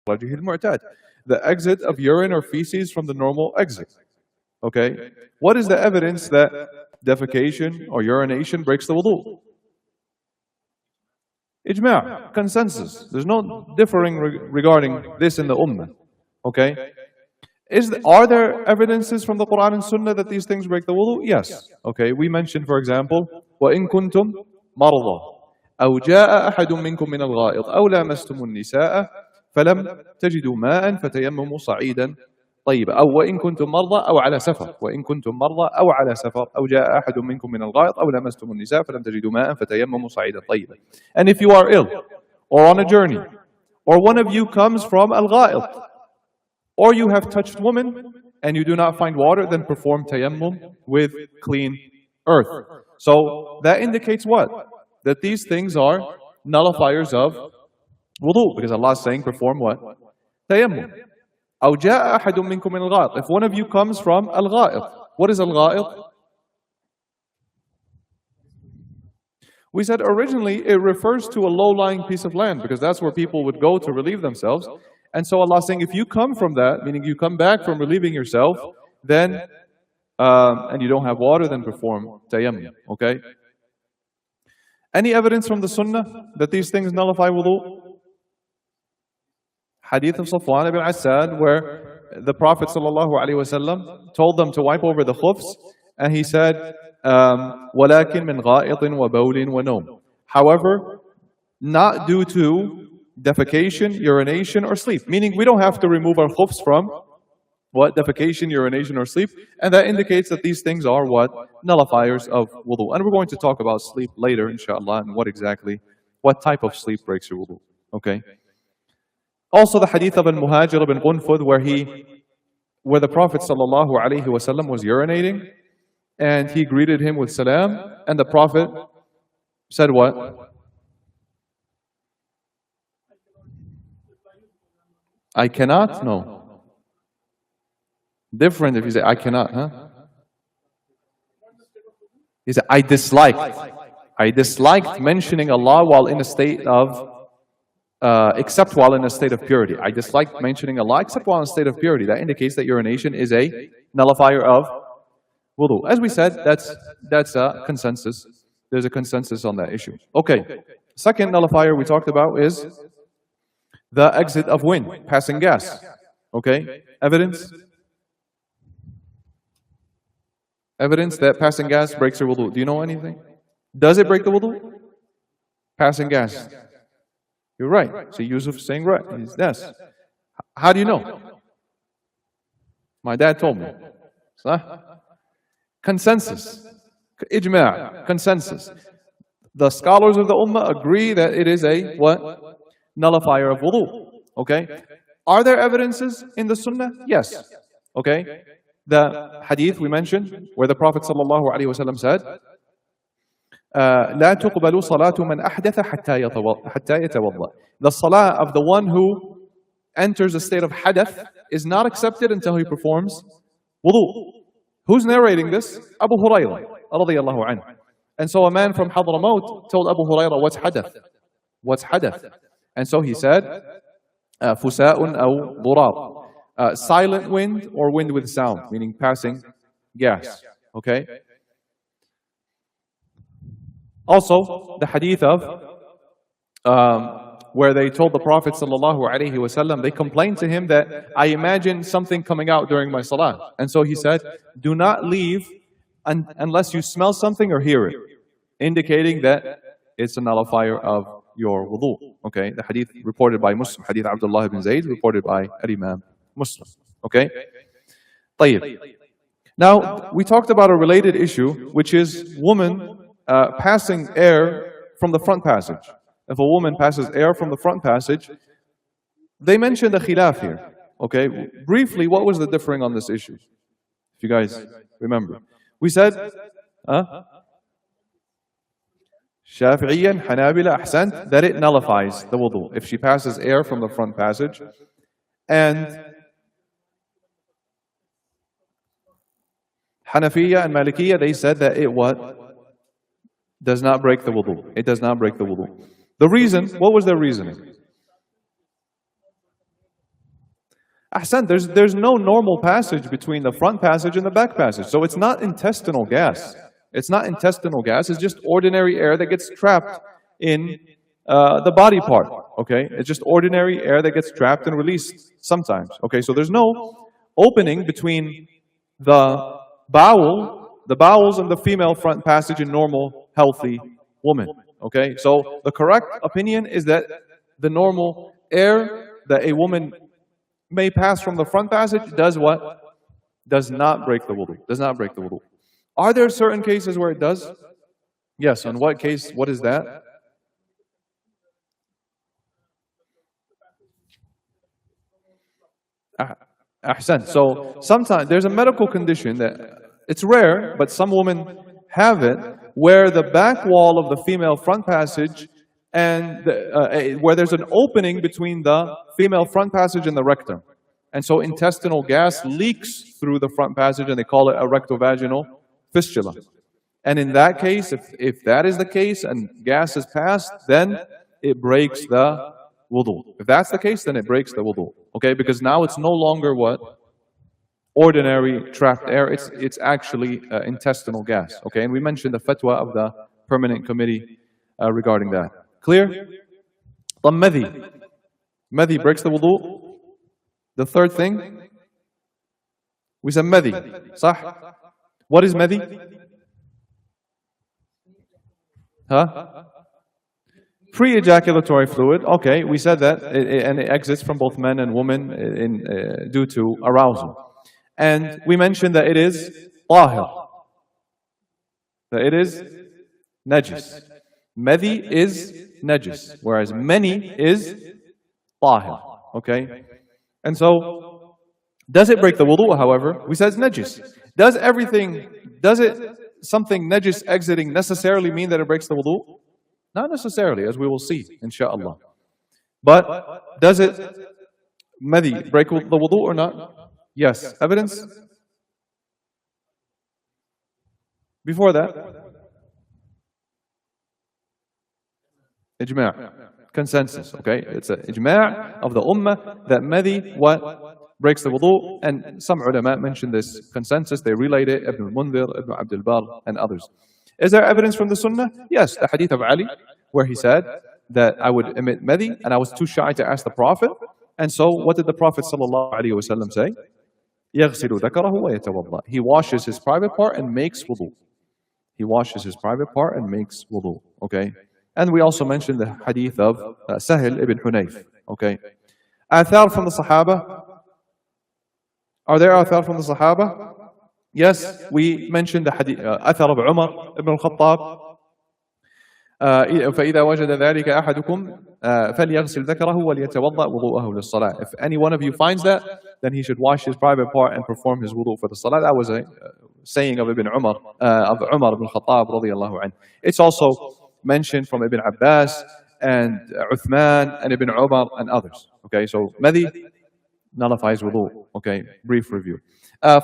مخرجه المعتاد. The exit of urine or feces from the normal exit. Okay? What is the evidence that defecation or urination breaks the wudu? Ijma', consensus. There's no differing regarding this in the ummah. Okay? Are there evidences from the Quran and Sunnah that these things break the wudu? Yes. Okay, we mentioned, for example, وَإِن كُنتُم مَرْضَى أَوْ جَاءَ أَحَدٌ مِّنكُم مِّنَ الْغَائِطِ أَوْ لَامَسْتُمُ النِّسَاءَ فَلَمْ تَجِدُوا مَاءً فَتَيَمَّمُوا صَعِيدًا طيبا أو وإن كنتم مرضى أو على سفر وإن كنتم مرضى أو على سفر أو جاء أحد منكم من الغائط أو لمستم النساء فلم تجدوا ماء فتيمموا صعيدا طيبا. And if you are ill or on a journey or one of you comes from al-gha'it or you have touched woman and you do not find water, then perform tayammum with clean earth. So that indicates what? That these things are nullifiers of wudu, because Allah is saying perform what? Tayammum. أو جاء أحد منكم من الغائط. If one of you comes from al-gha'it. What is al-gha'it? We said originally it refers to a low-lying piece of land, because that's where people would go to relieve themselves. And so Allah is saying, if you come from that, meaning you come back from relieving yourself, then, and you don't have water, then perform tayammum, okay? Any evidence from the Sunnah that these things nullify wudu? Hadith of Safwan ibn Asad, where the Prophet ﷺ told them to wipe over the khufs, and he said, وَلَكِن مِّن غَائِطٍ وَبَوْلٍ وَنَوْمٍ. However, not due to defecation, urination, or sleep. Meaning we don't have to remove our khufs from what? Defecation, urination, or sleep. And that indicates that these things are what? Nullifiers of wudu. And we're going to talk about sleep later, inshallah, and what type of sleep breaks your wudu. Okay? Also the hadith of al-Muhajir ibn Qunfud, where the Prophet ﷺ was urinating, and he greeted him with salam, and the Prophet said what? I cannot? No. Different if you say I cannot, huh? He said, I disliked mentioning Allah while in a state of except while in a state of purity. I dislike mentioning Allah except while in a state of purity. That indicates that urination is a nullifier of wudu. As we said, that's a consensus. There's a consensus on that issue. Okay. Second nullifier we talked about is the exit of wind, passing gas. Okay. Evidence? Evidence that passing gas breaks your wudu. Do you know anything? Does it break the wudu? Passing gas. You're right. So Yusuf is saying right. Yes. How do you know? My dad told me. Consensus. Ijma'. Consensus. The scholars of the ummah agree that it is a what? Nullifier of wudu. Okay? Are there evidences in the sunnah? Yes. Okay? The hadith we mentioned, where the Prophet ﷺ said, لا تقبل صلاة من أحدث حتى يتوضأ. The salah of the one who enters a state of hadath is not accepted until he performs wudu. Who's narrating this? Abu Hurairah radiyallahu anhu. And so a man from Hadramaut told Abu Hurairah, what's hadath? What's hadath? And so he said, فُسَاءٌ أو ضُرَارٌ. Silent wind or wind with sound, meaning passing gas. Okay? Also, the hadith of where they told the Prophet ﷺ, they complained to him that I imagine something coming out during my salah. And so he said, do not leave unless you smell something or hear it, indicating that it's a nullifier of your wudu. Okay, the hadith reported by Muslim, hadith Abdullah ibn Zayd, reported by Imam Muslim. Okay? طيب. Now, we talked about a related issue, which is woman passing air from the front passage. If a woman passes air from the front passage, they mentioned a khilaf here. Okay, briefly, what was the differing on this issue? If you guys remember. We said, Shafi'iyyan, Hanabila, Ahsant, that it nullifies the wudu if she passes air from the front passage. And Hanafiya and Malikiya, they said that it what? Does not break the wudu. It does not break the wudu. The reason, what was their reasoning? Ahsan, there's no normal passage between the front passage and the back passage. So it's not intestinal gas. It's not intestinal gas. It's just ordinary air that gets trapped in the body part. Okay? It's just ordinary air that gets trapped and released sometimes. Okay? So there's no opening between the bowels and the female front passage in normal, healthy woman. Okay? So the correct opinion is that the normal air that a woman may pass from the front passage does what? Does not break the wudu. Does not break the wudu. Are there certain cases where it does? Yes. On what case? What is that? Ahsan. So sometimes there's a medical condition that it's rare, but some women have it, where the back wall of the female front passage and where there's an opening between the female front passage and the rectum. And so intestinal gas leaks through the front passage, and they call it a rectovaginal fistula. And in that case, if that is the case and gas is passed, then it breaks the wudu. If that's the case, then it breaks the wudu. Okay, because now it's no longer what? Ordinary trapped air. It's actually intestinal gas. Okay, and we mentioned the fatwa of the permanent committee regarding that. Clear? Madhi breaks the wudu. The third thing, we said madhi. Sah? What is madhi? Huh? Pre-ejaculatory fluid. Okay, we said that, and it exits from both men and women due to arousal. And we mentioned that it is tahir. That it is najis. Madhi is najis, whereas mani is tahir. Okay? And so, does it break the wudu, however? We said it's najis. Does something najis exiting necessarily mean that it breaks the wudu? Not necessarily, as we will see, insha'Allah. But does it madhi break the wudu or not? Yes. Evidence? Before that, ijma'. Consensus, okay? It's an ijma' of the ummah that madhi, what? Breaks the wudu. And some ulama mentioned this consensus. They relayed it, Ibn al-Mundhir, Ibn Abdul Barr, and others. Is there evidence from the sunnah? Yes, the hadith of Ali, where he said that I would emit madhi, and I was too shy to ask the Prophet. And so, what did the Prophet ﷺ say? يَغْسِلُ ذَكَرَهُ وَيَتَوَضَّأ. He washes his private part and makes wudu. He washes his private part and makes wudu. Okay? And we also mentioned the hadith of Sahil ibn Hunayf. Okay? Athar from the Sahaba. Are there athar from the Sahaba? Yes, we mentioned the hadith, athar of Umar ibn al-Khattab. فإذا وجد ذلك أحدكم فليغسل ذكره وليتوضأ وضوءه للصلاة. If any one of you finds that, then he should wash his private part and perform his wudu for the salah. That was a saying of Umar ibn al-Khattab radiyallahu anhu. It's also mentioned from Ibn Abbas and Uthman and Ibn Umar and others. Okay, so madhi nullifies wudu. Okay, brief review.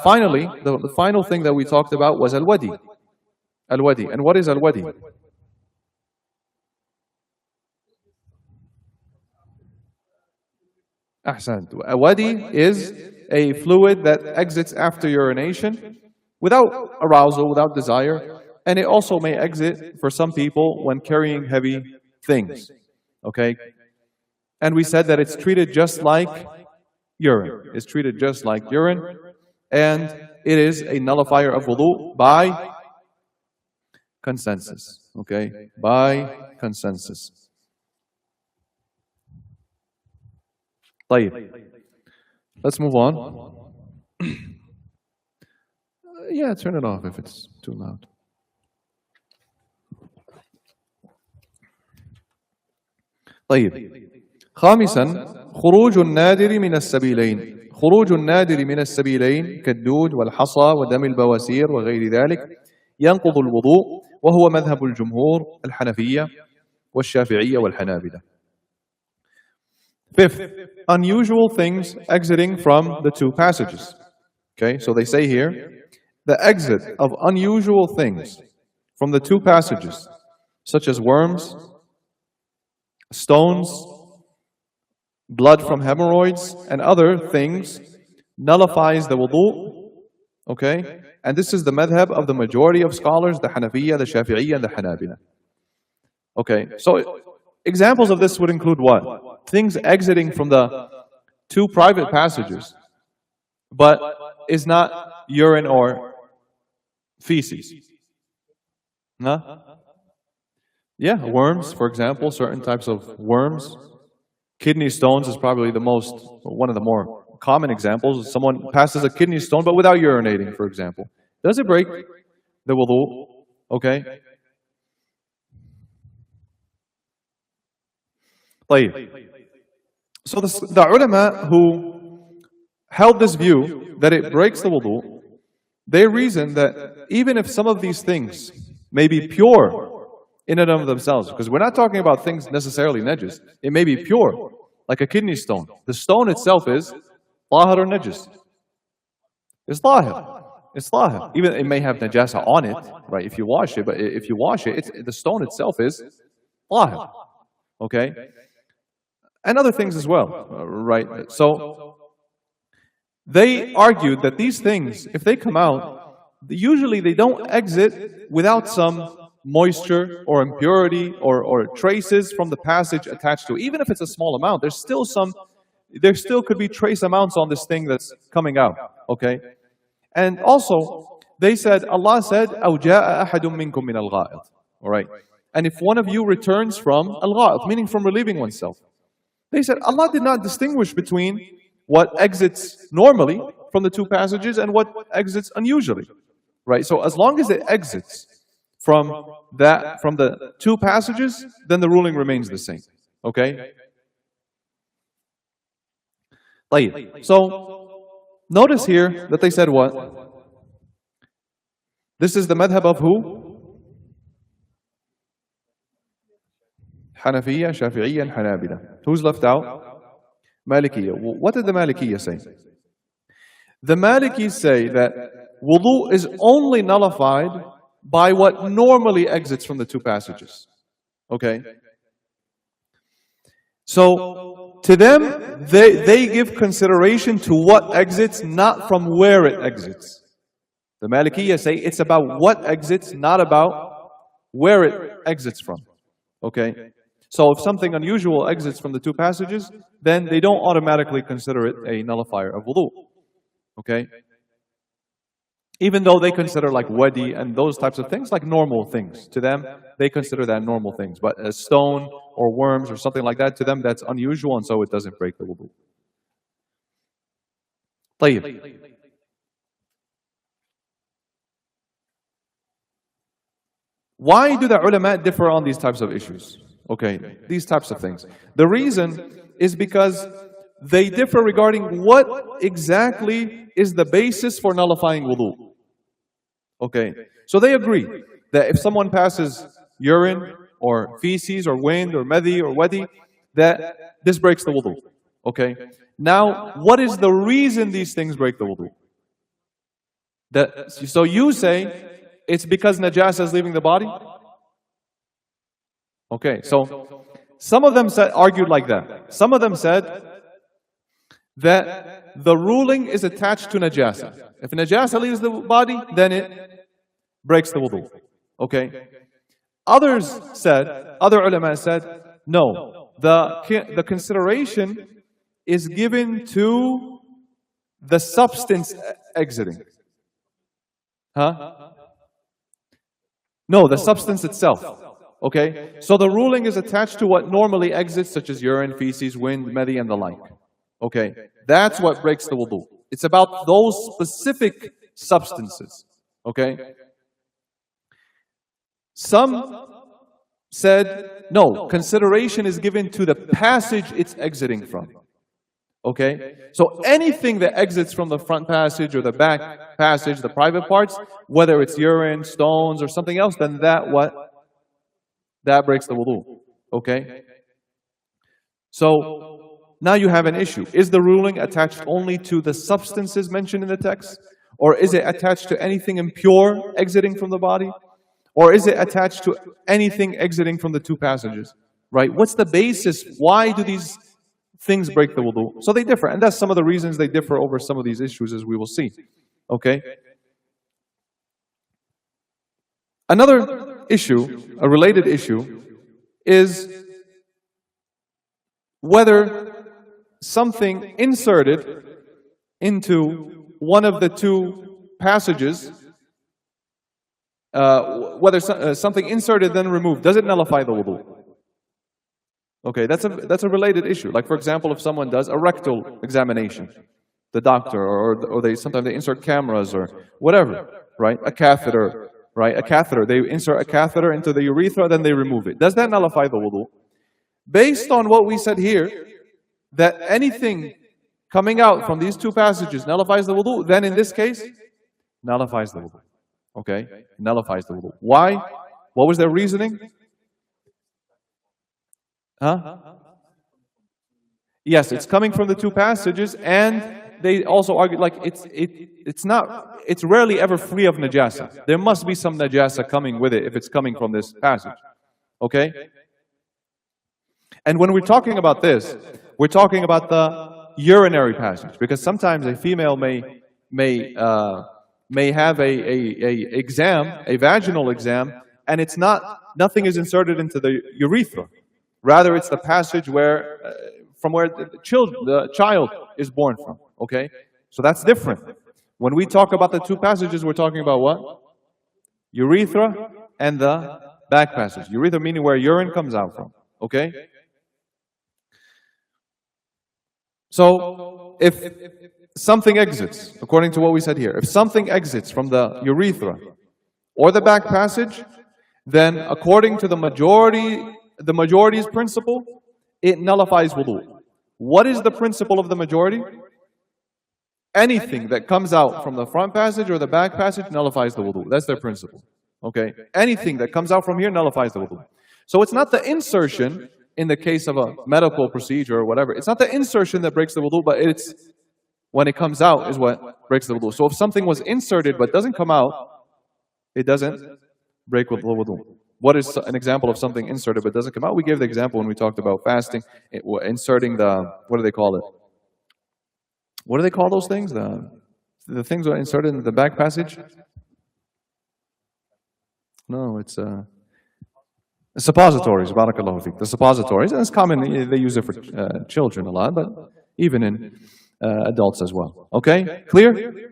Finally, the final thing that we talked about was al-wadi. Al-wadi. And what is al-wadi? Ahsan. A wadi is a fluid that exits after urination without arousal, without desire. And it also may exit for some people when carrying heavy things. Okay? And we said that it's treated just like urine. It's treated just like urine. And it is a nullifier of wudu by consensus. Okay? By consensus. طيب. Let's move on. Yeah, turn it off if it's too loud. طيب. خامسا خروج النادر من السبيلين. خروج النادر من السبيلين كالدود والحصى ودم البواسير وغير ذلك ينقض الوضوء وهو مذهب الجمهور الحنفية والشافعية والحنابلة. Fifth, unusual things exiting from the two passages. Okay, so they say here, the exit of unusual things from the two passages, such as worms, stones, blood from hemorrhoids, and other things nullifies the wudu. Okay? And this is the madhab of the majority of scholars, the Hanafiya, the Shafi'iyya, and the Hanabila. Okay, so examples of this would include what? Things exiting from the two private passages, but is not urine or feces. Huh? Yeah, worms, for example, certain types of worms. Kidney stones is probably one of the more common examples. Someone passes a kidney stone, but without urinating, for example. Does it break the wudu? Okay. So the ulama who held this view that it breaks the wudu, they reason that even if some of these things may be pure in and of themselves, because we're not talking about things necessarily najis, it may be pure, like a kidney stone. The stone itself is tahir or najis. It's tahir. It's tahir. Even it may have najasa on it, right? If you wash it, but if you wash it, the stone itself is tahir. Okay? And other things as well, right? So they argued that these things, if they come out, usually they don't exit without some moisture or impurity or traces from the passage attached to it. Even if it's a small amount, there still could be trace amounts on this thing that's coming out. Okay? And also, they said, Allah said, أَوْ جَاءَ أَحَدٌ مِّنْكُم مِّنَ الْغَائِطِ. All right? And if one of you returns from al-gha'it, meaning from relieving oneself, they said Allah did not distinguish between what exits normally from the two passages and what exits unusually. Right? So as long as it exits from the two passages, then the ruling remains the same. Okay? So notice here that they said what? This is the madhab of who? Hanafiya, Shafi'iyya, and Hanabila. Who's left out? Malikiyya. What did the Malikiyya say? The Malikis say that wudu is only nullified by what normally exits from the two passages. Okay? So, to them, they give consideration to what exits, not from where it exits. The Malikiyya say it's about what exits, not about where it exits from. Okay? So if something unusual exits from the two passages, then they don't automatically consider it a nullifier of wudu. Okay? Even though they consider like wadi and those types of things like normal things. To them, they consider that normal things. But a stone or worms or something like that, to them that's unusual, and so it doesn't break the wudu. طيب. Why do the ulama differ on these types of issues? Okay, these types of things. The reason is because they differ regarding what exactly is the basis for nullifying wudu. Okay, so they agree that if someone passes urine or feces or wind or madhi or wadi, that this breaks the wudu. Okay, now what is the reason these things break the wudu? So you say it's because najasa is leaving the body? Okay, so some of them argued like that. Some of them said that the ruling is attached to najasa. If najasa leaves the body, then it breaks the wudu. Okay? Other ulama said, no, the consideration is given to the substance exiting. Huh? No, the substance itself. Okay? So the ruling is attached to what normally exits, such as urine, feces, wind, madhi, and the like. Okay? That's what breaks the wudu. It's about those specific substances. Okay? Some said, no, consideration is given to the passage it's exiting from. Okay? So anything that exits from the front passage or the back passage, the private parts, whether it's urine, stones, or something else, then that breaks the wudu. Okay? So now you have an issue. Is the ruling attached only to the substances mentioned in the text? Or is it attached to anything impure exiting from the body? Or is it attached to anything exiting from the two passages? Right? What's the basis? Why do these things break the wudu. So they differ, and that's some of the reasons they differ over some of these issues, as we will see. Okay? Another issue, a related issue, is whether something inserted into one of the two passages, whether something inserted then removed, does it nullify the wudu? Okay, that's a related issue. Like, for example, if someone does a rectal examination, the doctor, or sometimes they insert cameras or whatever, right? A catheter, right? A catheter. They insert a catheter into the urethra, then they remove it. Does that nullify the wudu? Based on what we said here, that anything coming out from these two passages nullifies the wudu, then in this case, nullifies the wudu. Okay? Nullifies the wudu. Why? What was their reasoning? Huh? Yes, it's coming from the two passages, and they also argue like it's rarely ever free of najasa. There must be some najasa coming with it if it's coming from this passage. Okay? And when we're talking about this, we're talking about the urinary passage, because sometimes a female may have a exam, a vaginal exam, and it's nothing is inserted into the urethra. Rather, it's the passage from where the child is born from. Okay, so that's different. When we talk about the two passages, we're talking about what? Urethra and the back passage. Urethra meaning where urine comes out from. Okay. So, if something exits, according to what we said here, if something exits from the urethra or the back passage, then according to the majority's principle, it nullifies wudu. What is the principle of the majority? Anything that comes out from the front passage or the back passage nullifies the wudu. That's their principle. Okay? Anything that comes out from here nullifies the wudu. So it's not the insertion in the case of a medical procedure or whatever. It's not the insertion that breaks the wudu, but it's when it comes out is what breaks the wudu. So if something was inserted but doesn't come out, it doesn't break the wudu. What is an example of something inserted but doesn't come out? We gave the example when we talked about fasting, inserting what do they call it? What do they call those things? The things that are inserted in the back passage? No, it's suppositories, barakallahu fiqh. The suppositories, and it's common, they use it for children a lot, but even in adults as well. Okay? Clear?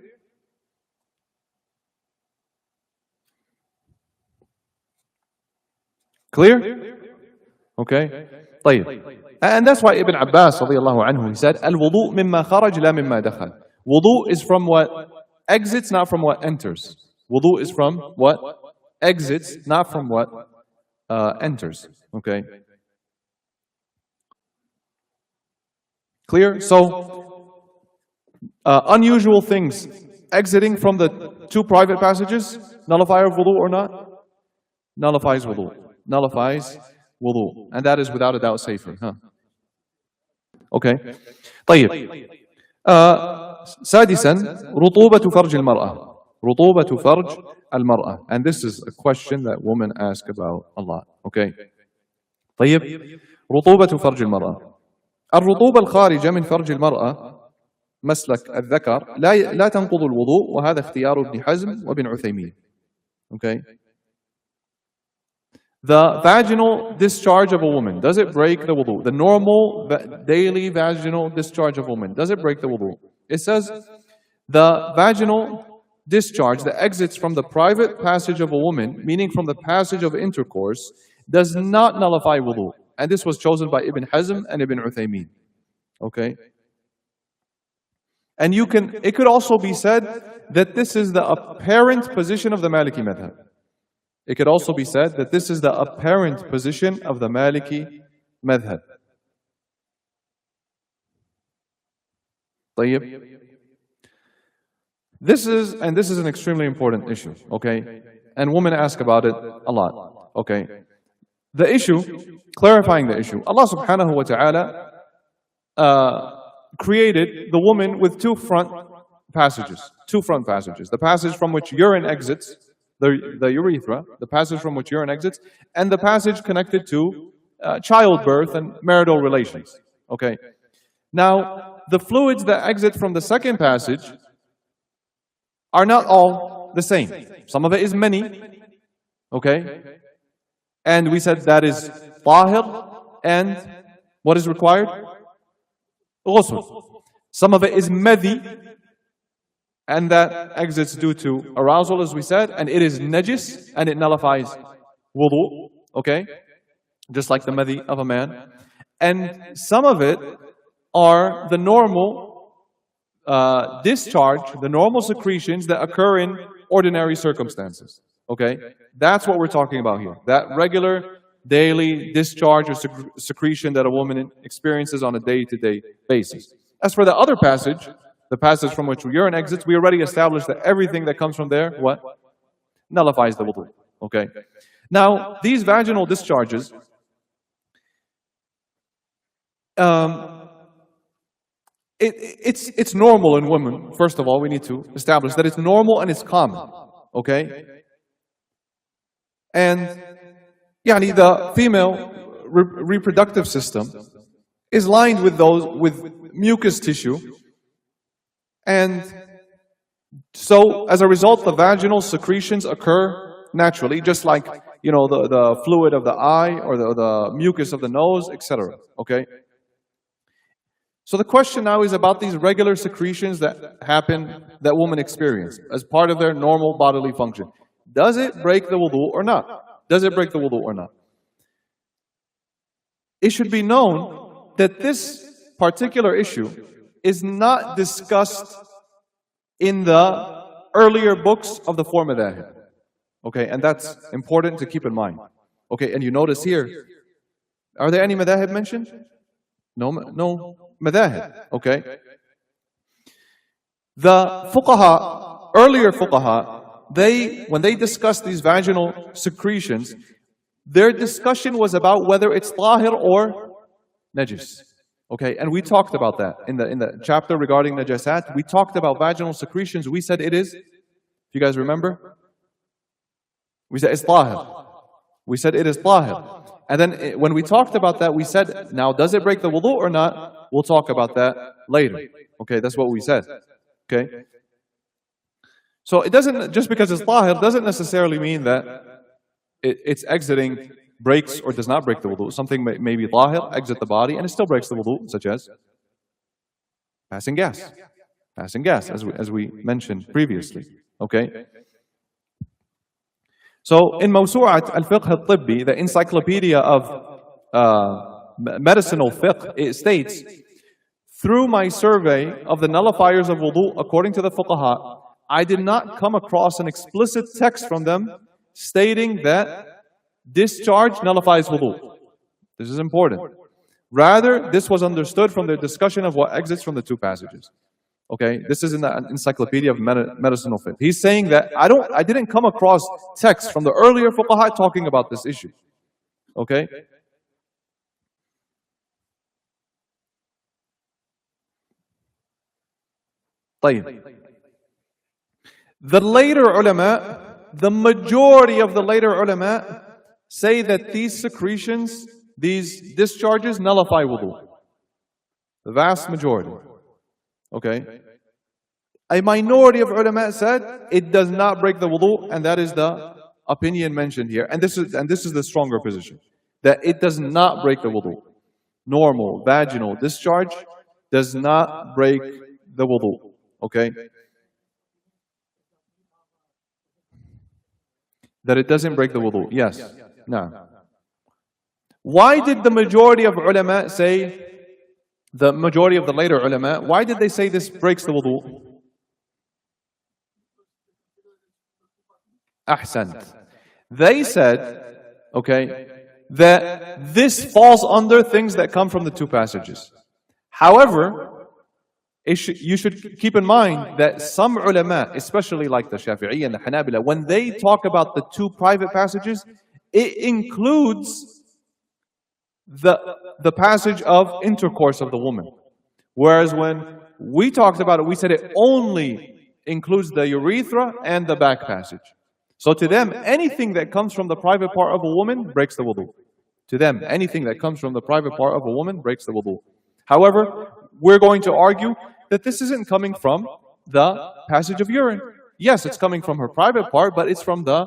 Clear? Okay? طيب. And that's why Ibn Abbas radiallahu anhu, he said, al-wuḍū mimma kharaj la mimma dakhal. Wudu is from what exits, not from what enters. Wudu is from what exits, not from what enters. Okay? Clear? So, unusual things exiting from the two private passages, nullify wudu or not? Nullifies wudu. Nullifies wudu. And that is without a doubt safer. Huh? Okay. طيب. سادسا رطوبة فرج المرأة. رطوبة فرج المرأة. And this is a question that women ask about a lot. Okay. طيب. رطوبة فرج المرأة. الرطوبة الخارجة من فرج المرأة مسلك الذكر لا تنقض الوضوء وهذا اختيار ابن حزم وابن عثيمين. Okay. The vaginal discharge of a woman, does it break the wudu? The normal daily vaginal discharge of a woman, does it break the wudu? It says the vaginal discharge that exits from the private passage of a woman, meaning from the passage of intercourse, does not nullify wudu. And this was chosen by Ibn Hazm and Ibn Uthaymeen. Okay? And it could also be said that this is the apparent position of the Maliki madhab. It could also be said that this is the apparent position of the Maliki madhab. طيب. This is an extremely important issue, okay? And women ask about it a lot, okay? The issue, clarifying the issue, Allah subhanahu wa ta'ala created the woman with two front passages. The passage from which urine exits, the urethra, the passage from which urine exits, and the passage connected to childbirth and marital relations. Okay, Now, the fluids that exit from the second passage are not all the same. Some of it is many, okay? And we said that is tahir, and what is required? Ghusl. Some of it is madhi, and that exits due to arousal, as we said, and it is najis, and it nullifies wudu, okay? Just like the madhi of a man. And some of it are the normal discharge, the normal secretions that occur in ordinary circumstances, okay? That's what we're talking about here. That regular, daily discharge or secretion that a woman experiences on a day-to-day basis. As for the other passage, the passage from which urine exits, we already established that everything that comes from there, what? Nullifies the wudu, okay? Now, these vaginal discharges, it's normal in women. First of all, we need to establish that it's normal and it's common, okay? And the female reproductive system is lined with mucus tissue, and so as a result, the vaginal secretions occur naturally, just like the fluid of the eye or the mucus of the nose, etc. Okay. So the question now is about these regular secretions that happen, that women experience as part of their normal bodily function. Does it break the wudu or not? Does it break the wudu or not? It should be known that this particular issue is not discussed in the earlier books of the four madhahib. Okay, and that's important to keep in mind. Okay, and you notice here, are there any madhahib mentioned? No madhahib, okay? The fuqaha, earlier fuqaha, when they discussed these vaginal secretions, their discussion was about whether it's tahir or najis. Okay, and we talked about that in the chapter regarding najasat. We talked about vaginal secretions. We said it is, if you guys remember, we said it's tahir. We said it is tahir. And then when we talked about that, we said, now does it break the wudu or not? We'll talk about that later. Okay, that's what we said. Okay? So it doesn't, just because it's tahir, doesn't necessarily mean that it's exiting, breaks or does not break the wudu. Something may be tahir, exit the body, and it still breaks the wudu, such as passing gas. Passing gas, as we mentioned previously. Okay? So in Mawsu'at al-Fiqh al-Tibbi, the encyclopedia of medicinal fiqh, it states, through my survey of the nullifiers of wudu, according to the fuqaha, I did not come across an explicit text from them stating that discharge nullifies wudu. This is important. Rather, this was understood from their discussion of what exits from the two passages. Okay, this is in the encyclopedia of medicinal fiqh. He's saying that I didn't come across texts from the earlier fuqaha talking about this issue. Okay? طيب. The later ulama, the majority of the later ulama, say that these secretions, these discharges nullify wudu. The vast majority. Okay? A minority of ulama said it does not break the wudu, and that is the opinion mentioned here. And this is the stronger position, that it does not break the wudu. Normal vaginal discharge does not break the wudu. Okay? That it doesn't break the wudu. Yes. No. Why did the majority of ulama say, the majority of the later ulama, why did they say this breaks the wudu? Ahsant. They said, okay, that this falls under things that come from the two passages. However, you should keep in mind that some ulama, especially like the Shafi'i and the Hanabila, when they talk about the two private passages, it includes the passage of intercourse of the woman. Whereas when we talked about it, we said it only includes the urethra and the back passage. So to them, anything that comes from the private part of a woman breaks the wudu. To them, anything that comes from the private part of a woman breaks the wudu. However, we're going to argue that this isn't coming from the passage of urine. Yes, it's coming from her private part, but it's from the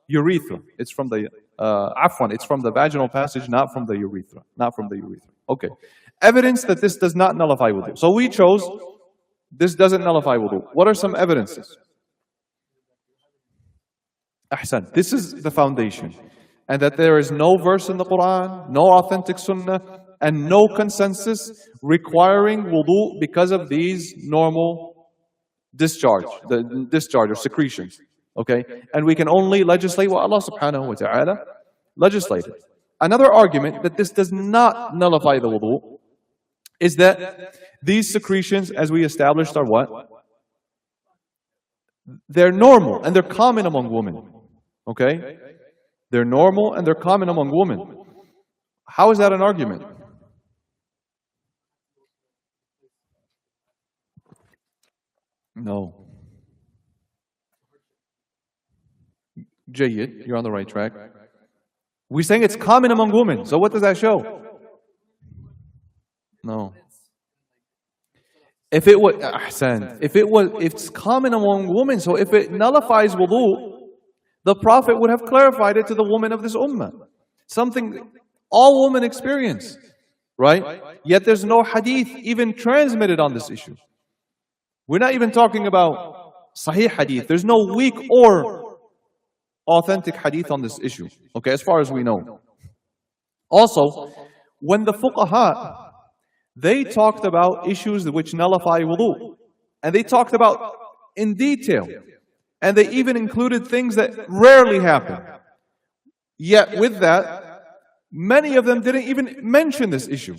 urethra. It's from the it's from the vaginal passage, not from the urethra. Not from the urethra. Okay. Evidence that this does not nullify wudu. So we chose this doesn't nullify wudu. What are some evidences? Ahsan. This is the foundation. And that there is no verse in the Quran, no authentic sunnah, and no consensus requiring wudu because of these normal discharge, the discharge or secretions. Okay? And we can only legislate what Allah subhanahu wa ta'ala legislated. Another argument that this does not nullify the wudu is that these secretions, as we established, are what? They're normal and they're common among women. Okay? They're normal and they're common among women. How is that an argument? No. Jayyid, you're on the right track. We're saying it's common among women. So what does that show? No. If it's common among women, so if it nullifies wudu, the Prophet would have clarified it to the women of this ummah. Something all women experience, right? Yet there's no hadith even transmitted on this issue. We're not even talking about sahih hadith. There's no weak or authentic hadith on this issue, okay, as far as we know. Also, when the fuqaha, they talked about issues which nullify wudu, and they talked about in detail, and they even included things that rarely happen. Yet with that, many of them didn't even mention this issue.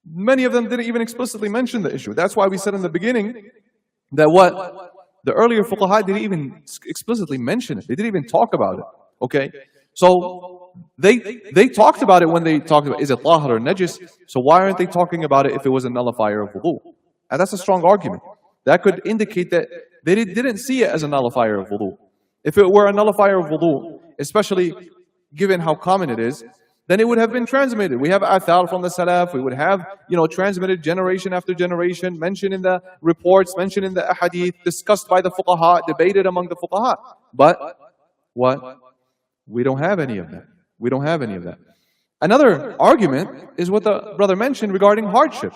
Many of them didn't even explicitly mention the issue. That's why we said in the beginning that what the earlier fuqaha didn't even explicitly mention it. They didn't even talk about it. Okay? So they talked about it when they talked about is it tahir or najis. So why aren't they talking about it if it was a nullifier of wudu? And that's a strong argument. That could indicate that they didn't see it as a nullifier of wudu. If it were a nullifier of wudu, especially given how common it is, then it would have been transmitted. We have athar from the salaf. We would have, transmitted generation after generation, mentioned in the reports, mentioned in the ahadith, discussed by the fuqaha, debated among the fuqaha. But what? We don't have any of that. We don't have any of that. Another argument is what the brother mentioned regarding hardship.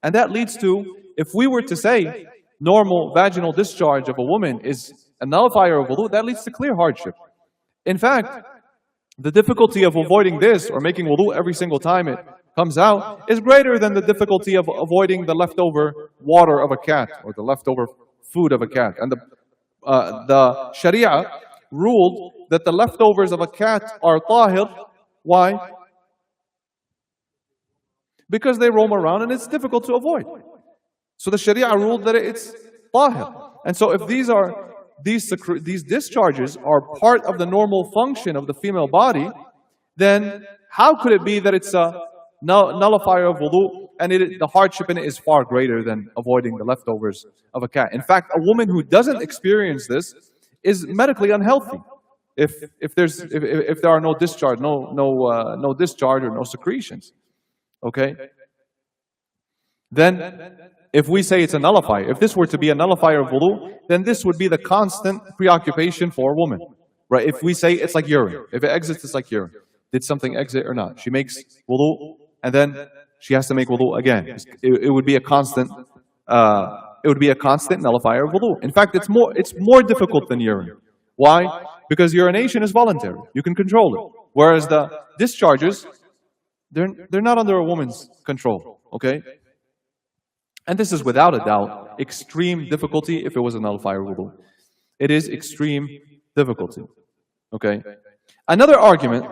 And that leads to, if we were to say normal vaginal discharge of a woman is a nullifier of wudu, that leads to clear hardship. In fact, the difficulty of avoiding this or making wudu every single time it comes out is greater than the difficulty of avoiding the leftover water of a cat or the leftover food of a cat. And the Sharia ruled that the leftovers of a cat are tahir. Why? Because they roam around and it's difficult to avoid. So the Sharia ruled that it's tahir. And so if these discharges are part of the normal function of the female body, then how could it be that it's a nullifier of wudu and the hardship in it is far greater than avoiding the leftovers of a cat? In fact, a woman who doesn't experience this is medically unhealthy if there are no discharge, no discharge or no secretions. Okay? Then if we say it's a nullifier, if this were to be a nullifier of wudu, then this would be the constant preoccupation for a woman. Right? If we say it's like urine, if it exits, it's like urine. Did something exit or not? She makes wudu and then she has to make wudu again. It would be a constant nullifier of wudu. In fact, it's more difficult than urine. Why? Because urination is voluntary. You can control it. Whereas the discharges, they're not under a woman's control. Okay? And this is without a doubt extreme difficulty if it was a nullifier of wudu. It is extreme difficulty. Okay? Another argument,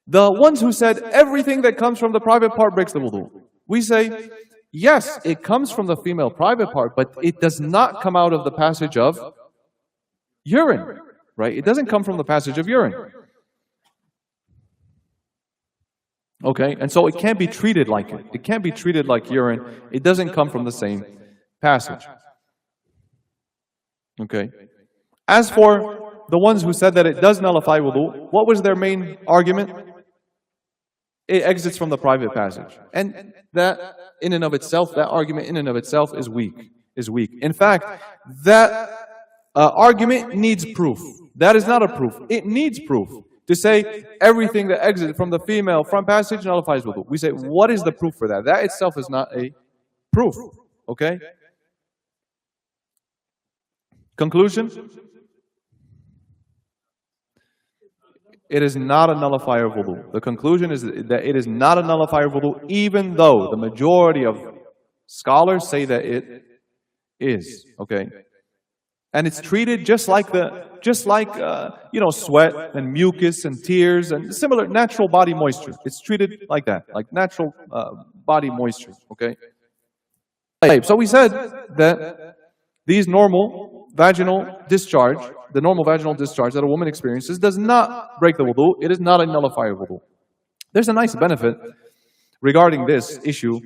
the ones who said everything that comes from the private part breaks the wudu. We say, yes, it comes from the female private part, but it does not come out of the passage of urine. Right? It doesn't come from the passage of urine. Okay, and so it can't be treated like it. It can't be treated like urine. It doesn't come from the same passage. Okay. As for the ones who said that it does nullify wudu, what was their main argument? it exits from the private passage. And that in and of itself, that argument in and of itself is weak. In fact, that argument needs proof. That is not a proof. It needs proof. To say everything that exits from the female front passage nullifies wudu. We say, what is the proof for that? That itself is not a proof. Okay? Conclusion? It is not a nullifier of wudu. The conclusion is that it is not a nullifier of wudu, even though the majority of scholars say that it is. Okay? And it's treated just like sweat and mucus and tears and similar natural body moisture. It's treated like that, like natural body moisture. Okay. So we said that these normal vaginal discharge, the normal vaginal discharge that a woman experiences, does not break the wudu. It is not a nullifier of wudu. There's a nice benefit regarding this issue,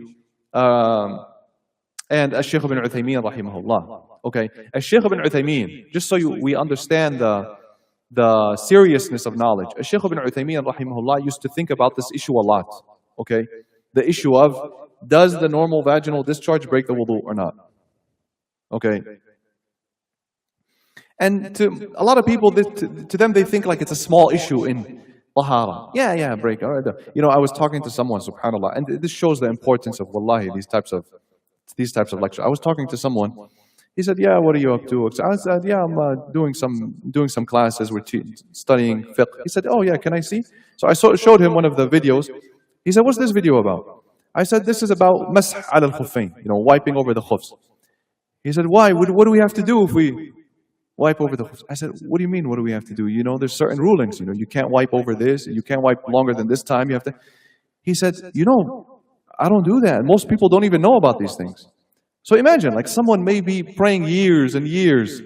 and Shaykh ibn Uthaymeen rahimahullah. Okay, Shaykh ibn Uthaymeen, just so we understand the seriousness of knowledge, Shaykh ibn Uthaymeen rahimahullah used to think about this issue a lot. Okay, the issue of, does the normal vaginal discharge break the wudu or not? Okay. And to a lot of people, to them they think like it's a small issue in tahara. Yeah, break. All right. I was talking to someone, subhanAllah, and this shows the importance of wallahi, these types of lectures. I was talking to someone. He said, yeah, what are you up to? I said, yeah, I'm doing some classes. We're studying fiqh. He said, oh yeah, can I see? So I showed him one of the videos. He said, what's this video about? I said, this is about mash al-khuffayn, wiping over the khufs. He said, why? What do we have to do if we wipe over the khufs? I said, what do you mean, what do we have to do? There's certain rulings. You can't wipe over this. You can't wipe longer than this time. You have to. He said, I don't do that. Most people don't even know about these things. So imagine, like someone may be praying years and years,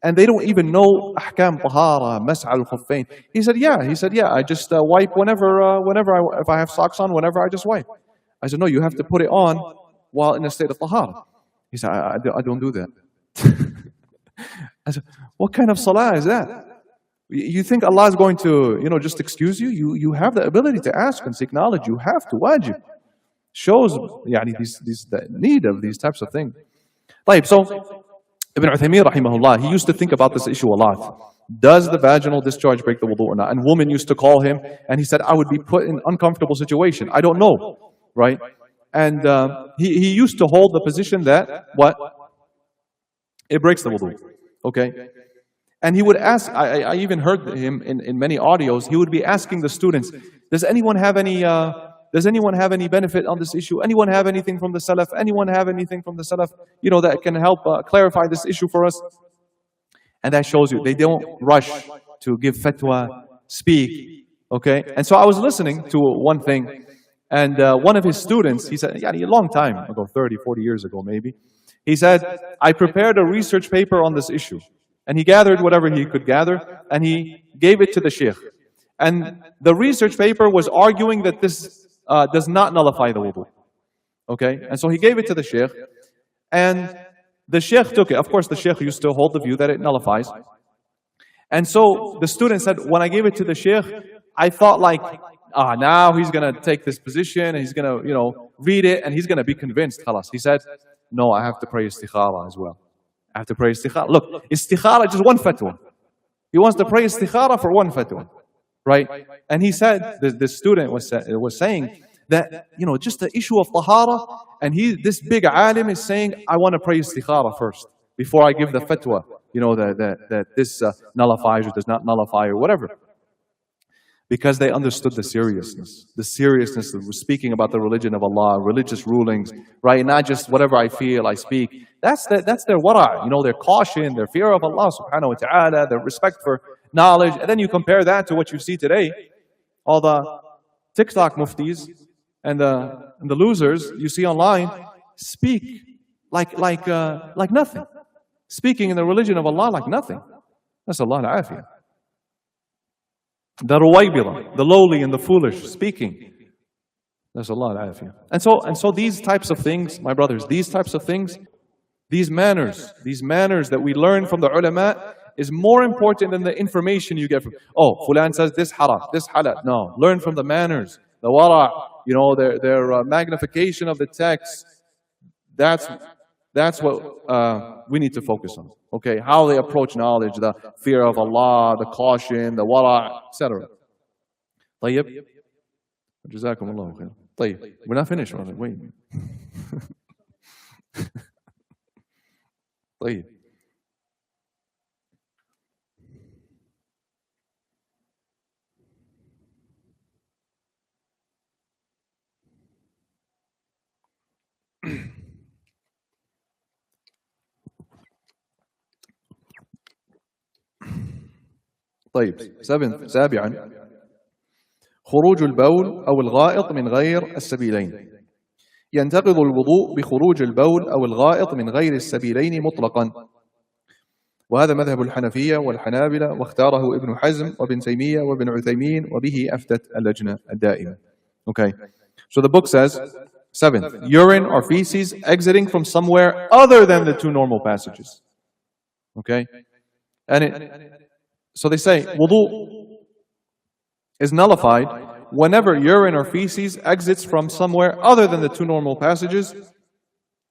and they don't even know ahkam tahara, mash al-khuffayn. He said, yeah. I just wipe if I have socks on, whenever I just wipe. I said, no, you have to put it on while in a state of tahara. He said, I don't do that. I said, what kind of salah is that? You think Allah is going to, just excuse you? You have the ability to ask and seek knowledge. You have to, wajib. Shows the need of these types of things. So Ibn Uthaymeen rahimahullah, he used to think about this issue a lot. Does the vaginal discharge break the wudu or not? And women used to call him, and he said, I would be put in an uncomfortable situation. I don't know, right? And he used to hold the position that, what? It breaks the wudu, okay? And he would ask, I even heard him in many audios, he would be asking the students, does anyone have any benefit on this issue? Anyone have anything from the Salaf? Anyone have anything from the Salaf, that can help clarify this issue for us? And that shows you, they don't rush to give fatwa, speak, okay? And so I was listening to one thing, and one of his students, he said, a long time ago, 30, 40 years ago maybe, he said, I prepared a research paper on this issue. And he gathered whatever he could gather, and he gave it to the sheikh. And the research paper was arguing that this does not nullify the wudu. Okay? And so he gave it to the sheikh, and the sheikh took it. Of course, the sheikh used to hold the view that it nullifies. And so the student said, when I gave it to the sheikh, I thought like, now he's going to take this position, and he's going to, read it, and he's going to be convinced. Khalas. He said, no, I have to pray istikhara as well. I have to pray istikhara. Look, istikhara is just one fatwa. He wants to pray istikhara for one fatwa. Right? And he said, this student was saying that, just the issue of tahara, and this big alim is saying, I want to pray istikhara first, before I give the fatwa, that this nullifies or does not nullify or whatever. Because they understood the seriousness of speaking about the religion of Allah, religious rulings, right? Not just whatever I feel, I speak. That's their wara', their caution, their fear of Allah subhanahu wa ta'ala, their respect for knowledge. And then you compare that to what you see today, all the TikTok muftis and the losers you see online speak like nothing. Speaking in the religion of Allah like nothing. That's Allah al-afiyah. The ruwaybila, the lowly and the foolish, speaking. That's Allah al-afiyah. And so these types of things, my brothers, these types of things, these manners that we learn from the ulama is more important than the information you get from, fulan says this haram, this halal. No, learn from the manners. the wara', you know, their magnification of the text. That's what we need to focus on. Okay, how they approach knowledge, the fear of Allah, the caution, the wara', etc. طيب. جزاكم الله خير. طيب. We're not finished, brother. Wait. طيب. طيب. سابعا خروج البول أو الغائط من غير السبيلين. ينتقض الوضوء بخروج البول أو الغائط من غير السبيلين مطلقا. وهذا مذهب الحنفية والحنابلة، واختاره ابن حزم وابن تيمية وابن عثيمين، وبه أفتت اللجنة الدائمة. Okay, so the book says, 7th, urine or feces exiting from somewhere other than the two normal passages. Okay, so they say wudu is nullified whenever urine or feces exits from somewhere other than the two normal passages,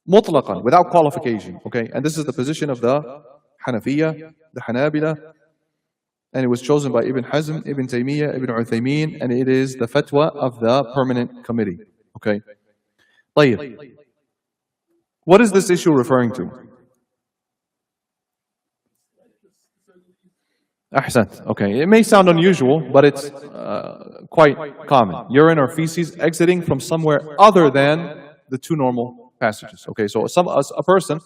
mutlaqan, without qualification. Okay, and this is the position of the Hanafiya, the Hanabila, and it was chosen by Ibn Hazm, Ibn Taymiyyah, Ibn Uthaymeen, and it is the fatwa of the permanent committee. Okay. طيب. What is this issue referring to? Ahsant. Okay, it may sound unusual, but it's quite common. Urine or feces exiting from somewhere other than the two normal passages. Okay, so a person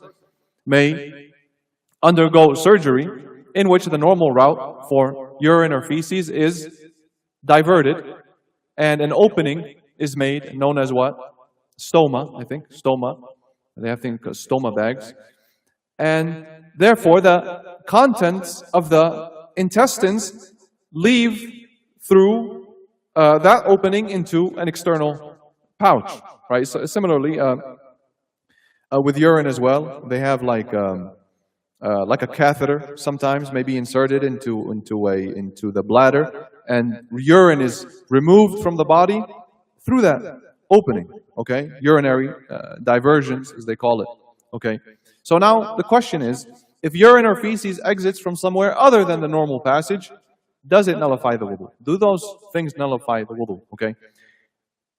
may undergo surgery in which the normal route for urine or feces is diverted and an opening is made, known as what? Stoma, I think. Stoma. They have things called stoma bags. And therefore, the contents of the intestines leave through that opening into an external pouch, right? So similarly, with urine as well, they have like a catheter sometimes may be inserted into the bladder, and urine is removed from the body through that opening. Okay, urinary diversions, as they call it. Okay, so now the question is, if urine or feces exits from somewhere other than the normal passage, does it nullify the wudu? Do those things nullify the wudu? Okay,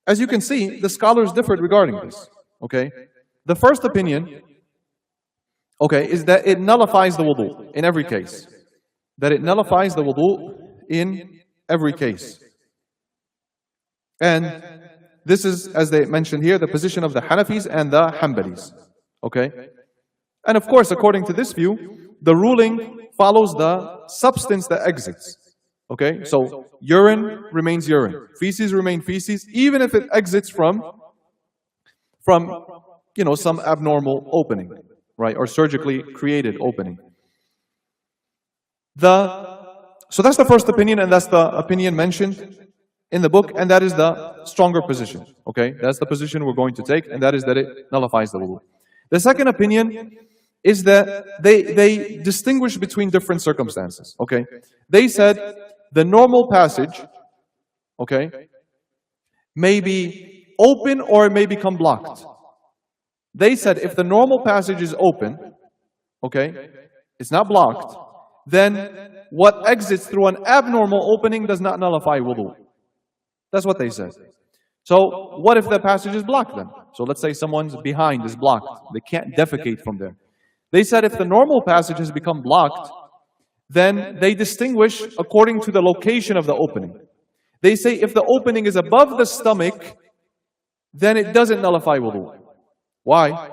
as you can see, the scholars differed regarding this. Okay, the first opinion, okay, is that it nullifies the wudu in every case. That it nullifies the wudu in every case. And this is, as they mentioned here, the position of the Hanafis and the Hanbalis. Okay? And of course, according to this view, the ruling follows the substance that exits. Okay? So, urine remains urine. Feces remain feces, even if it exits from some abnormal opening. Right, or surgically created opening. So that's the first opinion, and that's the opinion mentioned in the book, and that is the stronger position. Okay, that's the position we're going to take, and that is that it nullifies the wudu. The second opinion is that they distinguish between different circumstances. Okay, they said the normal passage, okay, may be open or it may become blocked. They said if the normal passage is open, okay, it's not blocked, then what exits through an abnormal opening does not nullify wudu. That's what they said. So what if the passage is blocked then? So let's say someone's behind is blocked. They can't defecate from there. They said if the normal passage has become blocked, then they distinguish according to the location of the opening. They say if the opening is above the stomach, then it doesn't nullify wudu. Why?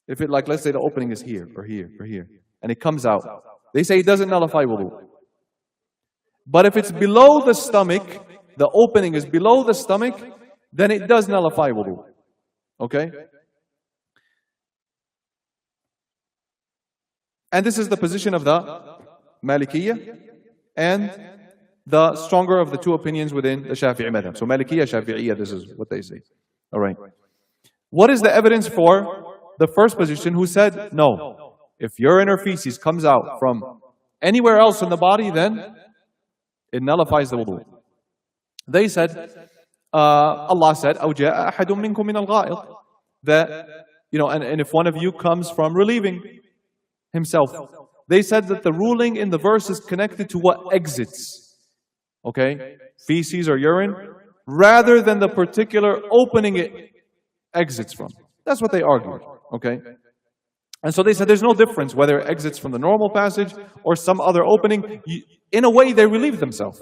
If it, like, let's say the opening is here, or here, or here, and it comes out, they say it doesn't nullify wudu. But if it's below the stomach, the opening is below the stomach, then it does nullify wudu. Okay? And this is the position of the Malikiyyah and the stronger of the two opinions within the Shafi'i madhab. So Malikiyyah, Shafi'iyya, this is what they say. All right. What is the evidence for the first position who said, no, if urine or feces comes out from anywhere else in the body, then it nullifies the wudu? They said, Allah said, أَوْ جَاءَ أَحَدٌ مِّنكُم مِّنَ الْغَائِطِ, that, and if one of you comes from relieving himself. They said that the ruling in the verse is connected to what exits, okay? Feces or urine, rather than the particular opening it exits from. That's what they argued, okay? And so they said there's no difference whether it exits from the normal passage or some other opening. In a way, they relieve themselves.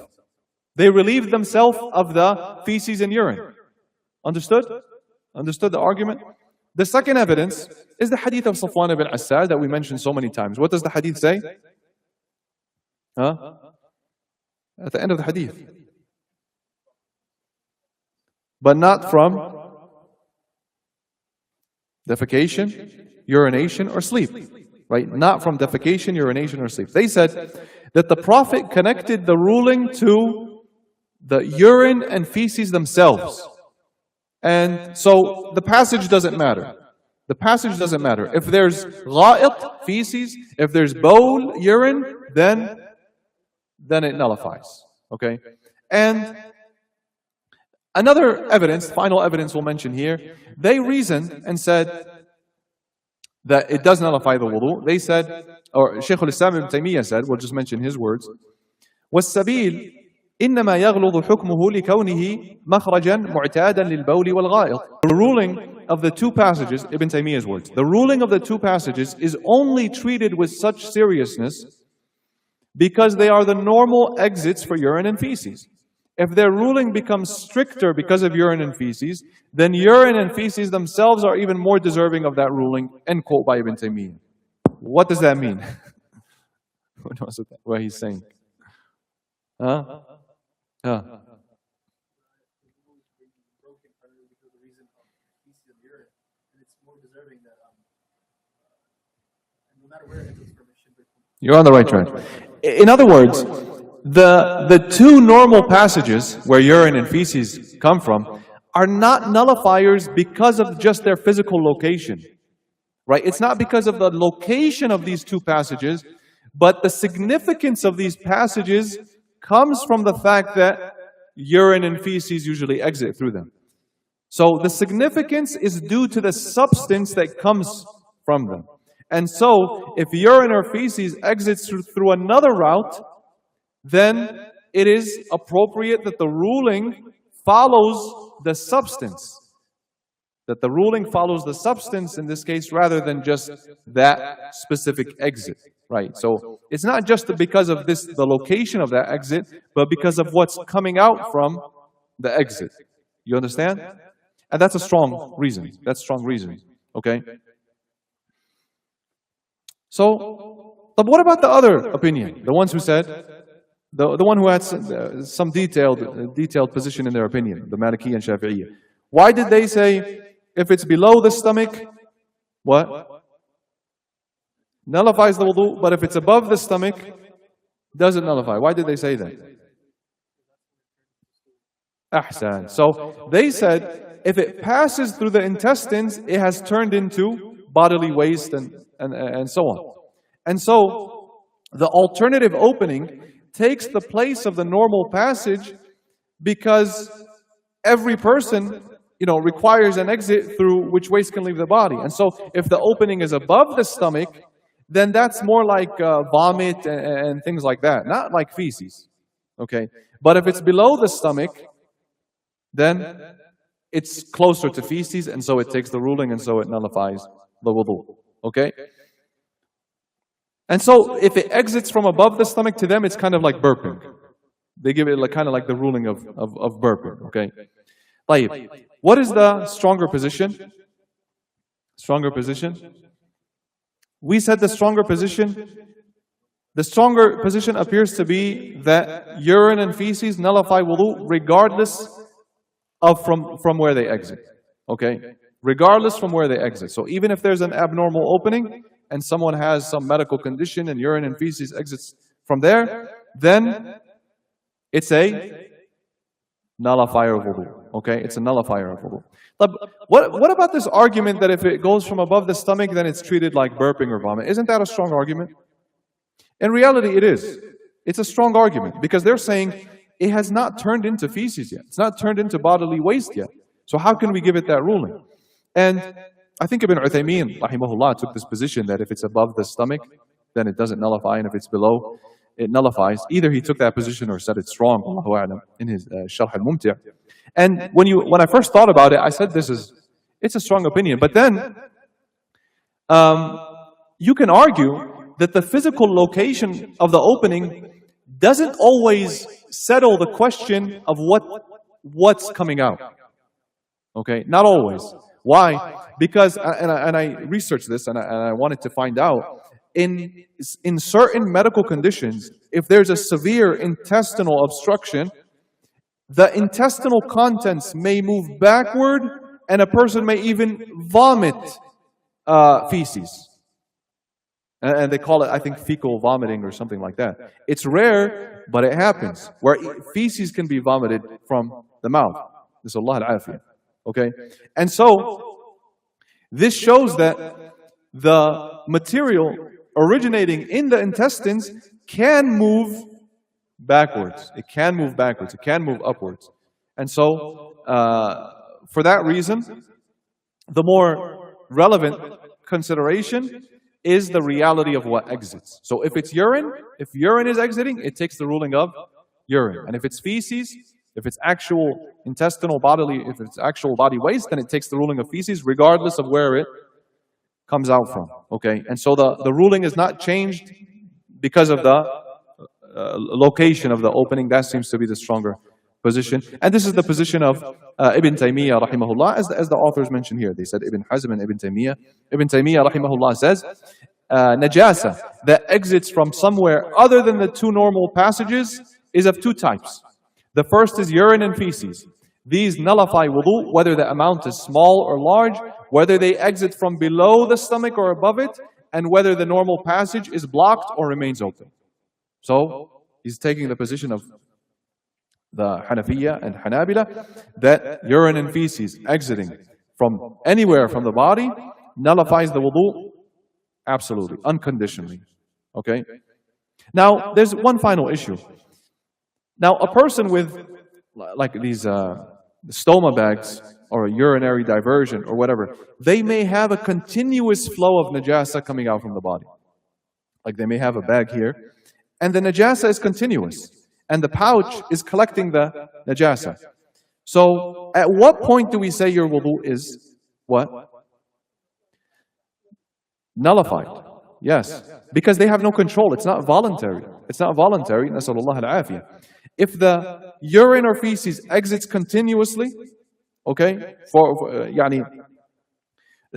They relieve themselves of the feces and urine. Understood? Understood the argument? The second evidence is the hadith of Safwan ibn Assad that we mentioned so many times. What does the hadith say? At the end of the hadith. But not from defecation, urination, or sleep. Right? Not from defecation, urination, or sleep. They said that the Prophet connected the ruling to the urine and feces themselves. And so the passage doesn't matter. The passage doesn't matter. If there's gha'it, feces, if there's bowl, urine, then it nullifies. Okay? And another evidence, final evidence we'll mention here, they reasoned and said that it does nullify the wudu. They said, or Shaykh al-Islam ibn Taymiyyah said, we'll just mention his words, وَالسَّبِيلِ إنما يغلظ حكمه لكونه مخرجا معتادا للبول والغائط. The ruling of the two passages, Ibn Taymiyyah's words, the ruling of the two passages is only treated with such seriousness because they are the normal exits for urine and feces. If their ruling becomes stricter because of urine and feces, then urine and feces themselves are even more deserving of that ruling. End quote by Ibn Taymiyyah. What does that mean? What he's saying? You're on the right track. In other words, the two normal passages where urine and feces come from are not nullifiers because of just their physical location. Right? It's not because of the location of these two passages, but the significance of these passages comes from the fact that urine and feces usually exit through them. So the significance is due to the substance that comes from them. And so if urine or feces exits through another route, then it is appropriate that the ruling follows the substance. That the ruling follows the substance in this case rather than just that specific exit. Right, so it's not just because of the location of that exit, but because of what's coming out from the exit. You understand? And that's a strong reason. That's strong reason. Okay? So, but what about the other opinion? The ones who said, the one who had some detailed position in their opinion, the Maliki and Shafi'iyya. Why did they say, if it's below the stomach, what? Nullifies the wudu, but if it's above the stomach, doesn't nullify. Why did they say that? Ahsan. So they said, if it passes through the intestines, it has turned into bodily waste and so on. And so the alternative opening takes the place of the normal passage because every person, requires an exit through which waste can leave the body. And so if the opening is above the stomach, then that's more like vomit and things like that, not like feces. Okay? But if it's below the stomach, then it's closer to feces, and so it takes the ruling, and so it nullifies the wudu. Okay? And so if it exits from above the stomach, to them it's kind of like burping. They give it kind of like the ruling of burping. Okay? طيب. What is the stronger position? Stronger position? We said the stronger position appears to be that urine and feces nullify wudu regardless of from where they exit. Okay? Regardless from where they exit. So even if there's an abnormal opening and someone has some medical condition and urine and feces exits from there, then it's a nullifier of wudu. Okay? It's a nullifier of wudu. What about this argument that if it goes from above the stomach, then it's treated like burping or vomit? Isn't that a strong argument? In reality, it is. It's a strong argument because they're saying it has not turned into feces yet. It's not turned into bodily waste yet. So how can we give it that ruling? And I think Ibn Uthaymeen, rahimahullah, took this position that if it's above the stomach, then it doesn't nullify, and if it's below, it nullifies. Either he took that position or said it's wrong, Allahu a'lam, in his Sharh al-Mumti'. And when I first thought about it, I said it's a strong opinion. But then, you can argue that the physical location of the opening doesn't always settle the question of what's coming out. Okay, not always. Why? Because, and I researched this and I wanted to find out, in certain medical conditions, if there's a severe intestinal obstruction, the intestinal contents may move backward and a person may even vomit feces. And they call it, I think, fecal vomiting or something like that. It's rare, but it happens, where feces can be vomited from the mouth. Nasallallahu al-afiyah. Okay? And so, this shows that the material originating in the intestines can move backwards. It can move backwards. It can move upwards. And so, for that reason, the more relevant consideration is the reality of what exits. So if it's urine, if urine is exiting, it takes the ruling of urine. And if it's feces, if it's actual intestinal bodily, if it's actual body waste, then it takes the ruling of feces regardless of where it comes out from. Okay, and so the ruling is not changed because of the location of the opening. That seems to be the stronger position. And this is the position of Ibn Taymiyyah rahimahullah, as the authors mentioned here. They said Ibn Hazm and Ibn Taymiyyah. Ibn Taymiyyah rahimahullah says, najasa that exits from somewhere other than the two normal passages is of two types. The first is urine and feces. These nullify wudu, whether the amount is small or large, whether they exit from below the stomach or above it, and whether the normal passage is blocked or remains open. So, he's taking the position of the Hanafiya and Hanabila, that urine and feces exiting from anywhere from the body nullifies the wudu absolutely, unconditionally. Okay? Now, there's one final issue. Now, a person with like these stoma bags or a urinary diversion or whatever, they may have a continuous flow of najasa coming out from the body. Like they may have a bag here, and the najasa is continuous. And the pouch is collecting the najasa. So, at what point do we say your wudu is what? Nullified. Yes. Because they have no control. It's not voluntary. It's not voluntary. Nasallallahu al-afiyah. If the urine or feces exits continuously, okay,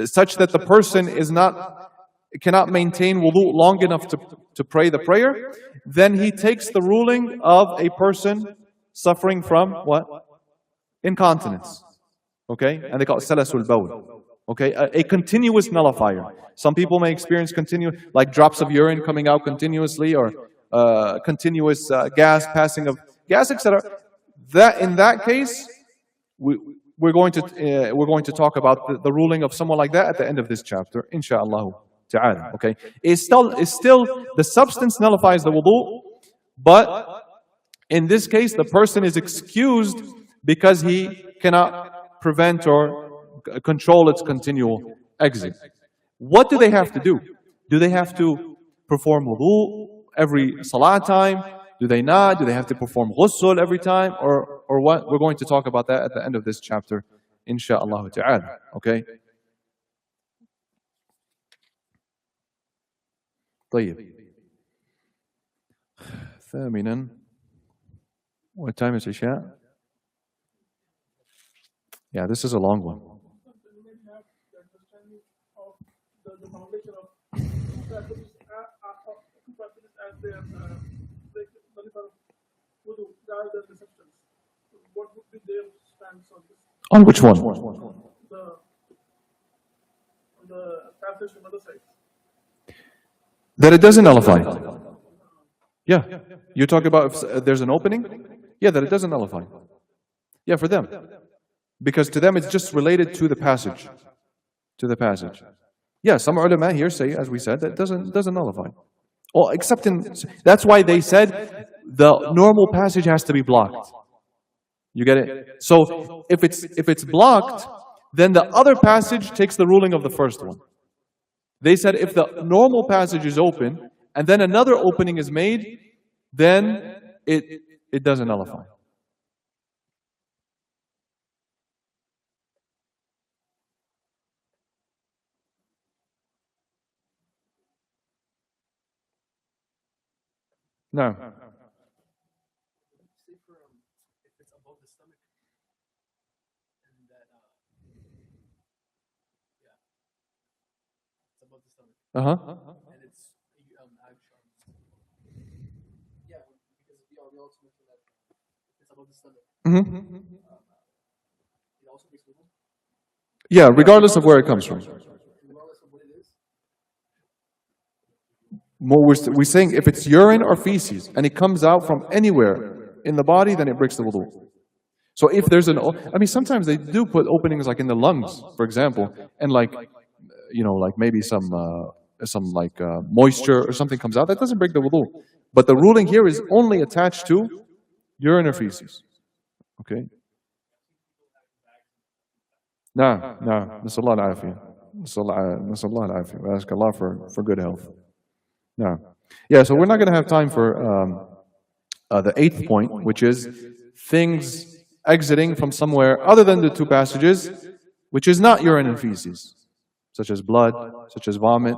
such that the person cannot maintain wudu long enough to pray the prayer, then he takes the ruling of a person suffering from what? Incontinence. Okay? And they call it salasul bawl. Okay? A continuous nullifier. Some people may experience like drops of urine coming out continuously, or continuous gas, passing of gas, etc. In that case, we're going to talk about the ruling of someone like that at the end of this chapter, inshaAllah ta'ala. Okay, it's still the substance nullifies the wudu, but in this case the person is excused because he cannot prevent or control its continual exit. What do they have to do? Do they have to perform wudu every salah time? Do they not? Do they have to perform ghusl every time? Or what? We're going to talk about that at the end of this chapter, inshaAllah ta'ala. Okay? طيب. ثامنا. What time is Isha? Yeah, this is a long one. On which one? The passage from other side. That it doesn't nullify. Yeah. You're talking about if there's an opening? Yeah, that it doesn't nullify. Yeah, for them. Because to them it's just related to the passage. To the passage. Yeah, some ulama here say, as we said, that it doesn't nullify. Oh, except in, that's why they said the normal passage has to be blocked. You get it? So if it's blocked, then the other passage takes the ruling of the first one. They said if the normal passage is open and then another opening is made, then it doesn't nullify. No. If it's above the stomach, and that, yeah, it's above the stomach, and it's, yeah, because we also mentioned that it's above the stomach. It also makes wudu. Yeah, regardless of where it comes from. Regardless of what it is. We're saying if it's urine or feces and it comes out from anywhere in the body, then it breaks the wudu. So if there's I mean, sometimes they do put openings like in the lungs, for example, and like, you know, like maybe some moisture or something comes out, that doesn't break the wudu. But the ruling here is only attached to urine or feces. Okay? No. Nasallallahu al-afiyah. Nasallallahu al-afiyah. We ask Allah for good health. No. Yeah, so we're not going to have time for the 8th point, which is things exiting from somewhere other than the 2 passages, which is not urine and feces, such as blood, such as vomit.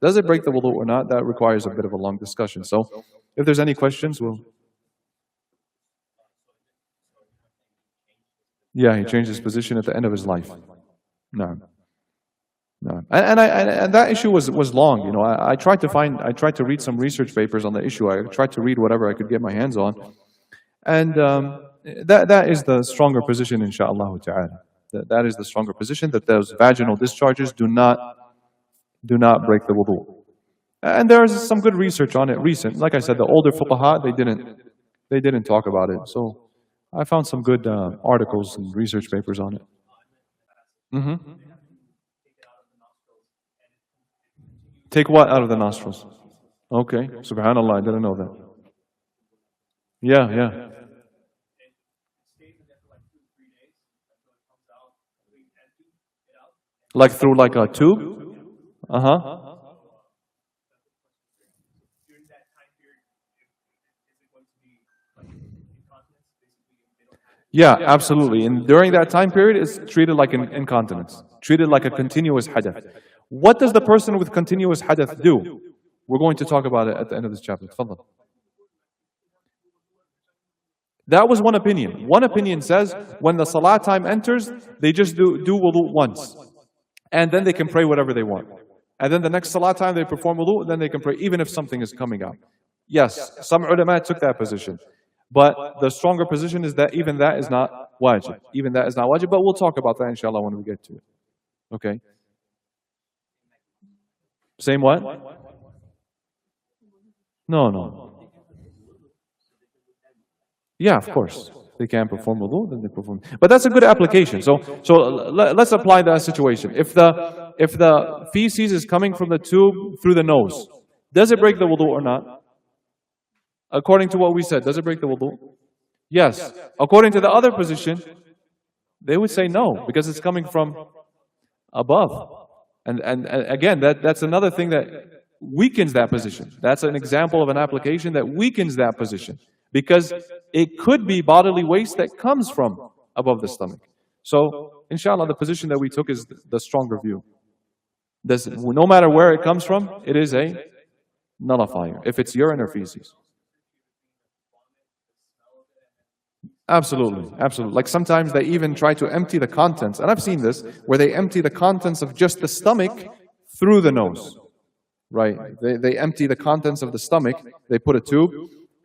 Does it break the wudu or not? That requires a bit of a long discussion. So if there's any questions, we'll... Yeah, he changed his position at the end of his life. No. And that issue was long. You know, I tried to read some research papers on the issue. I tried to read whatever I could get my hands on, and that is the stronger position, inshaAllah ta'ala. That is the stronger position, that those vaginal discharges do not break the wudu. And there is some good research on it recent. Like I said, the older fuqaha, they didn't talk about it. So I found some good articles and research papers on it. Take what out of the nostrils? Okay, subhanallah, I didn't know that. Yeah. Like through like a tube? Yeah, absolutely. And during that time period, it's treated like an incontinence, treated like a continuous hadath. What does the person with continuous hadath do? We're going to talk about it at the end of this chapter. Tafadhal. That was one opinion. One opinion says when the salah time enters, they just do wudu once. And then they can pray whatever they want. And then the next salah time they perform wudu, and then they can pray even if something is coming out. Yes, some ulama took that position. But the stronger position is that even that is not wajib. Even that is not wajib, but we'll talk about that inshallah when we get to it. Okay? Same what? No. Yeah, of course. They can't perform wudu, then they perform. But that's a good application. So let's apply that situation. If the feces is coming from the tube through the nose, does it break the wudu or not? According to what we said, does it break the wudu? Yes. According to the other position, they would say no, because it's coming from above. And again, that's another thing that weakens that position. That's an example of an application that weakens that position, because it could be bodily waste that comes from above the stomach. So, inshallah, the position that we took is the stronger view. No matter where it comes from, it is a nullifier, if it's urine or feces. Absolutely. Like sometimes they even try to empty the contents, and I've seen this, where they empty the contents of just the stomach through the nose. Right? They empty the contents of the stomach, they put a tube,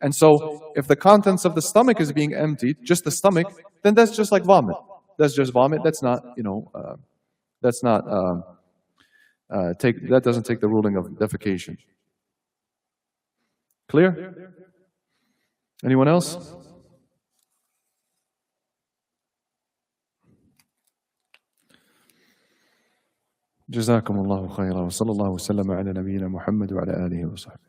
and so if the contents of the stomach is being emptied, just the stomach, then that's just like vomit. That's just vomit. That's not, that doesn't take the ruling of defecation. Clear? Anyone else? جزاكم الله خيرا وصلى الله وسلم على نبينا محمد وعلى آله وصحبه